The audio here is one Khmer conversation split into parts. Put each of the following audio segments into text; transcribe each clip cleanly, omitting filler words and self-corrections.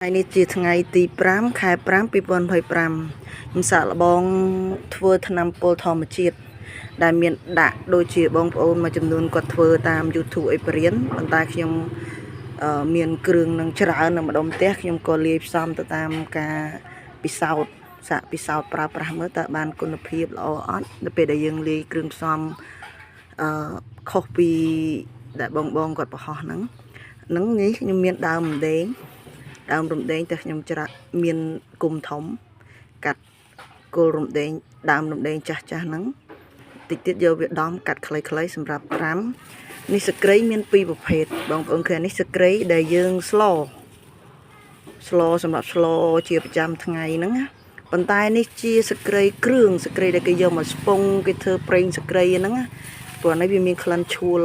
ថ្ងៃនេះជាថ្ងៃទី5 ខែ 5 2025ខ្ញុំសាកល្បងធ្វើថ្នាំពុលធម្មជាតិដែលមានដាក់ដូចជាបងប្អូនមួយចំនួនគាត់ធ្វើតាម YouTube អីបរៀនប៉ុន្តែខ្ញុំមានគ្រឿងនឹងច្រើននៅម្ដុំផ្ទះខ្ញុំក៏លាយផ្សំទៅតាមការពិសោធន៍សាកពិសោធន៍ប្រើប្រាស់មើលតើបានគុណភាពល្អអត់នៅពេលដែលយើងលាយគ្រឿងផ្សំខុសពីដែលបងគាត់បង្ហោះហ្នឹងនេះខ្ញុំមានដើមរំដេងតែខ្ញុំច្រាក់មានគុំធំកាត់គល់រំដេងដើមរំដេងចាស់ហ្នឹងតិចទៀតយកវាដំកាត់ខ្លីៗសម្រាប់ត្រាំនេះសក្រីមាន2ប្រភេទបងប្អូនឃើញនេះសក្រីដែលយើងស្លសម្រាប់ស្លជាប្រចាំថ្ងៃហ្នឹងណាប៉ុន្តែនេះជាសក្រីគ្រឿងសក្រីដែលគេយកមកស្ពងគេធ្វើប្រេងសក្រីហ្នឹងណាព្រោះនេះវាមានក្លិនឈួល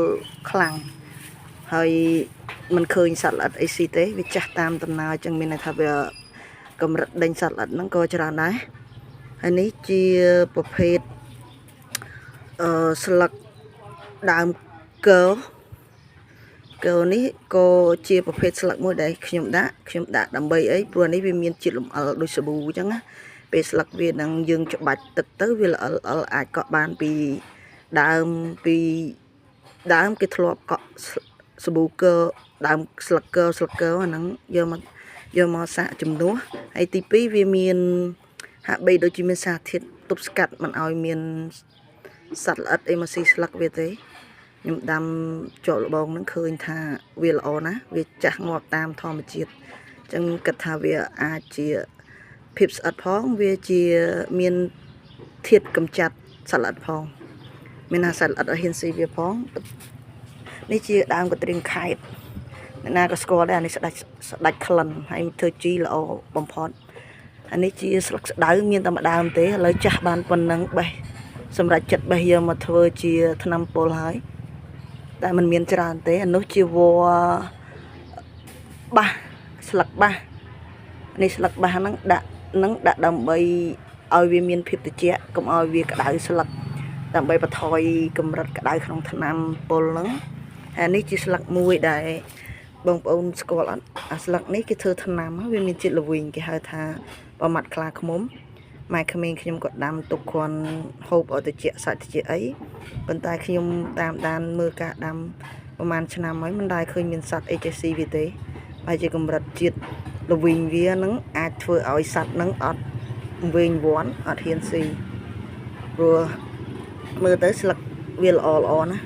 ខ្លាំងហើយมันឃើញសត្វល្អិតអីស៊ីទេវាចាស់តាមដំណើរចឹងមានន័យថាវាកម្រិតដេញសត្វល្អិតហ្នឹងក៏ច្រើនដែរហើយនេះជាប្រភេទស្លឹកដើមគើនេះក៏ជាប្រភេទស្លឹកមួយដែលខ្ញុំដាក់ដើម្បីអីព្រោះនេះវាមានជាតិលម្អិលដូចសាប៊ូអញ្ចឹងណាពេលស្លឹកវានឹងយើងច្បាច់ទឹកទៅវាល្អិលអាចកក់បានពីដើមគេធ្លាប់កក់សាប៊ូគើដើមស្លឹកគើអាហ្នឹងយកមកសាកជំនួសហើយទី2វាមានហាក់បីដូចជាមានសារធាតុទប់ស្កាត់មិនឲ្យមានសត្វល្អិតអីមកស៊ីស្លឹកវាទេខ្ញុំដាំជាប់លបងហ្នឹងឃើញថាវាល្អណាស់វាចាស់ងាប់តាមធម្មជាតិអញ្ចឹងគិតថាវាអាចជាភាពស្អិតផងវាជាមានធាតុកម្ចាត់សត្វល្អិតផងមានថាសត្វល្អិតឲ្យហ៊ានស៊ីវាផងនេះជាដើមកត្រៀងខេតអ្នកណាក៏ស្គាល់ដែរអានេះស្ដាច់ក្លិនហើយធ្វើជីល្អបំផុតអានេះជាស្លឹកស្ដៅមានតែម្ដងទេឥឡូវចាស់បានប៉ុណ្ណឹងបេះសម្រាប់ចិត្តបេះយកមកធ្វើជាថ្នាំពុលហើយតែมันមានច្រើនទេអានោះជាវល្លិបាសស្លឹកបាសនេះស្លឹកបាសហ្នឹងដាក់ដើម្បីឲ្យវាមានភាពត្រជាក់កុំឲ្យវាក្តៅស្លឹកដើម្បីបន្ថយកម្រិតក្តៅក្នុងថ្នាំពុលហ្នឹងហើយនេះជាស្លឹកមួយដែលបងប្អូនស្គាល់អត់អាស្លឹកនេះគេធ្វើថ្នាំវាមានជាតិល្វីងគេហៅថាប្រមាត់ខ្លាឃ្មុំម៉ែក្មេងខ្ញុំក៏ដាំទុកគ្រាន់ហូបឲ្យត្រជាក់សាច់ត្រជាក់អីប៉ុន្តែខ្ញុំតាមដានមើលការដាំប្រហែលឆ្នាំហើយមិនដែលឃើញមានសត្វអីចេះស៊ីវាទេហើយជាកម្រិតជាតិល្វីងវានឹងអាចធ្វើឲ្យសត្វនឹងអត់វែងវាន់អត់ហ៊ានស៊ីព្រោះមើលទៅស្លឹកវាល្អណា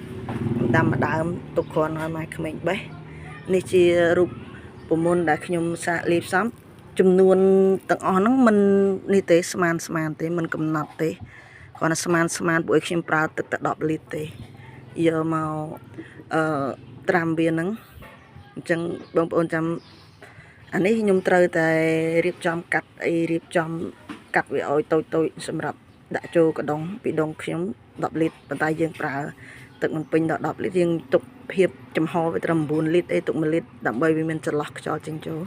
ដាំម្ដើមទុកគ្រាន់ឲ្យម៉ែក្មេងបេះនេះជារូបមន្តដែលខ្ញុំសាកលាយផ្សំចំនួនទាំងអស់ហ្នឹងមិននេះទេស្មានទេមិនកំណត់ទេគ្រាន់តែស្មានពួកខ្ញុំប្រើទឹកតែ10លីត្រទេយកមកត្រាំវាហ្នឹងអញ្ចឹងបងប្អូនចាំអានេះខ្ញុំត្រូវតែរៀបចំកាត់វាឲ្យតូចសម្រាប់ដាក់ចូលកដុងពីដុងខ្ញុំ10លីត្រប៉ុន្តែយើងប្រើទឹកមិនពេញដល់10លីត្រយើងទុកភាពចំហវាត្រឹម9លីត្រអីទុក1លីត្រដើម្បីវាមានចន្លោះខ្យល់ចេញចូល